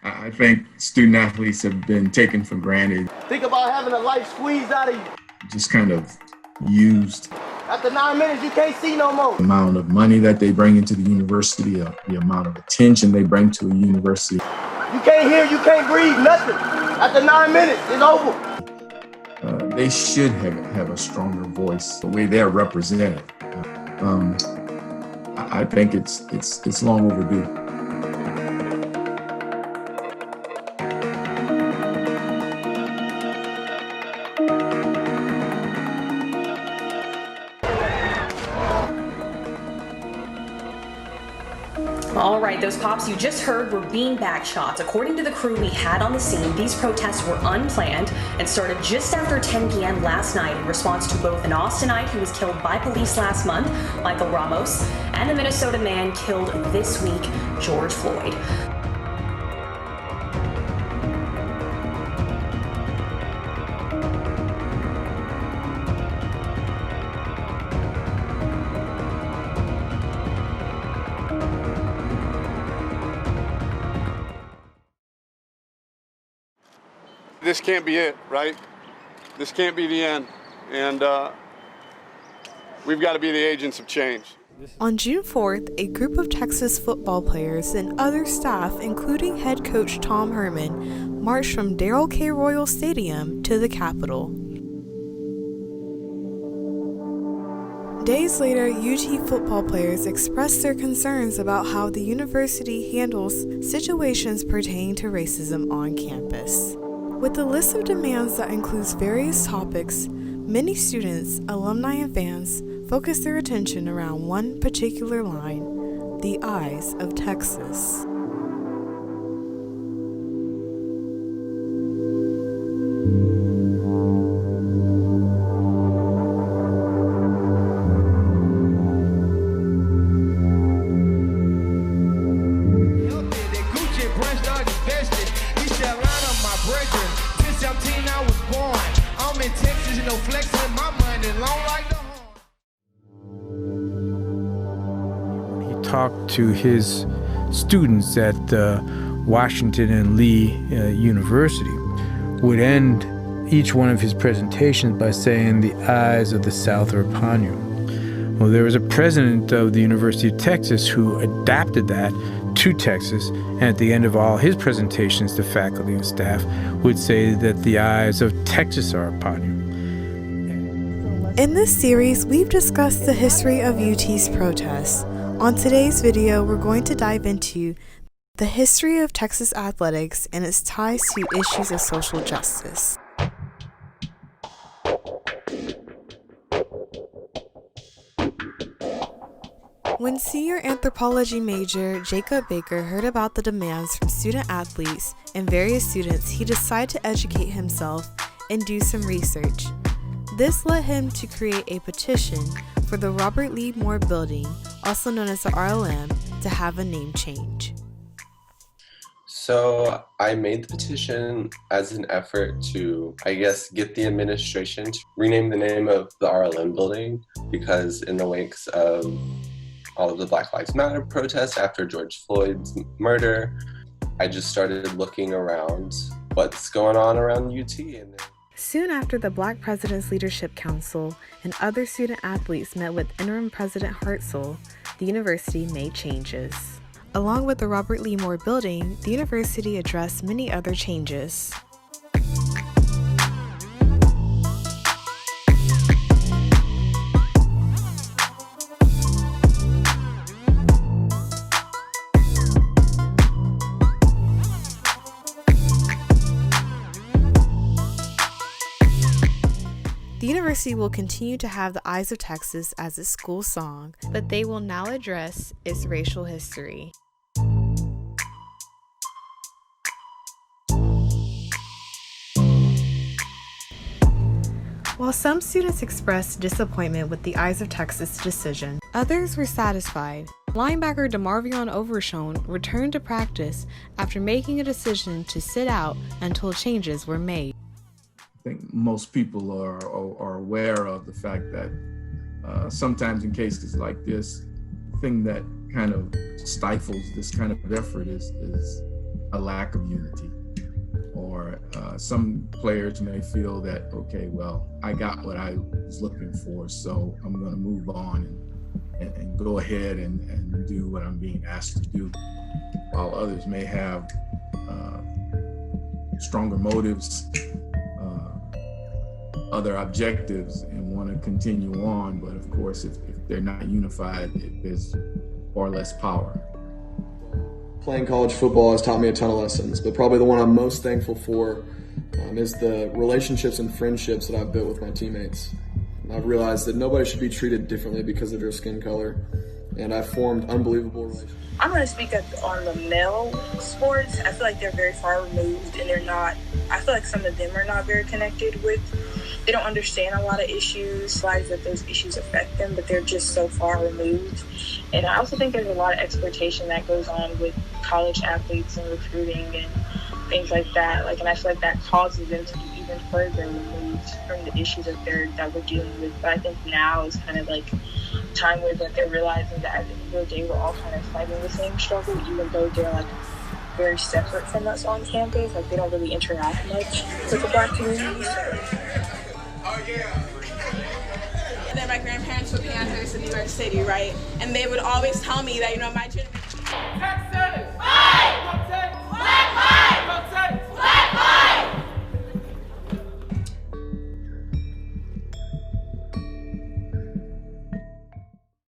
I think student athletes have been taken for granted, Think about having a life squeezed out of you. just kind of used. After 9 minutes, you can't see no more. The amount of money that they bring into the university, the amount of attention they bring to a university. You can't hear, you can't breathe, nothing. After 9 minutes, it's over. They should have a stronger voice, the way they're represented. I think it's long overdue. All right, those pops you just heard were beanbag shots. According to the crew we had on the scene, these protests were unplanned and started just after 10 p.m. last night in response to both an Austinite who was killed by police last month, Michael Ramos, and a Minnesota man killed this week, George Floyd. This can't be it, right? This can't be the end. And we've got to be the agents of change. On June 4th, a group of Texas football players and other staff, including head coach Tom Herman, marched from Darrell K. Royal Stadium to the Capitol. Days later, UT football players expressed their concerns about how the university handles situations pertaining to racism on campus. With a list of demands that includes various topics, many students, alumni, and fans focus their attention around one particular line: the eyes of Texas. Talked to his students at Washington and Lee University, would end each one of his presentations by saying, "The eyes of the South are upon you." Well, there was a president of the University of Texas who adapted that to Texas, and at the end of all his presentations to faculty and staff would say that the eyes of Texas are upon you. In this series, we've discussed the history of UT's protests. On today's video, we're going to dive into the history of Texas athletics and its ties to issues of social justice. When senior anthropology major Jacob Baker heard about the demands from student athletes and various students, he decided to educate himself and do some research. This led him to create a petition for the Robert Lee Moore Building, also known as the RLM, to have a name change. So I made the petition as an effort to, get the administration to rename the name of the RLM building, because in the wakes of all of the Black Lives Matter protests after George Floyd's murder, I just started looking around what's going on around UT. Soon after, the Black President's Leadership Council and other student athletes met with interim President Hartzell, the university made changes. Along with the Robert Lee Moore Building, the university addressed many other changes. The university will continue to have the Eyes of Texas as its school song, but they will now address its racial history. While some students expressed disappointment with the Eyes of Texas decision, others were satisfied. Linebacker DeMarvion Overshone returned to practice after making a decision to sit out until changes were made. I think most people are aware of the fact that sometimes in cases like this, the thing that kind of stifles this kind of effort is a lack of unity. Or some players may feel that, okay, well, I got what I was looking for, so I'm going to move on and go ahead and do what I'm being asked to do, while others may have stronger motives, other objectives, and want to continue on. But of course, if they're not unified, there's far less power. Playing college football has taught me a ton of lessons, but probably the one I'm most thankful for is the relationships and friendships that I've built with my teammates. I've realized that nobody should be treated differently because of their skin color, and I've formed unbelievable relationships. I'm going to speak up on the male sports. I feel like they're very far removed, and I feel like some of them are not very connected with, they don't understand a lot of issues, realize that those issues affect them, but they're just so far removed. And I also think there's a lot of exploitation that goes on with college athletes and recruiting and things like that. And I feel like that causes them to be even further removed from the issues that we're dealing with. But I think now is kind of like a time where that they're realizing that at the end of the day, we're all kind of fighting the same struggle, even though they're like very separate from us on campus. Like they don't really interact much with the Black community. And then my grandparents were Panthers in New York City, right? And they would always tell me that, my generation. Texan!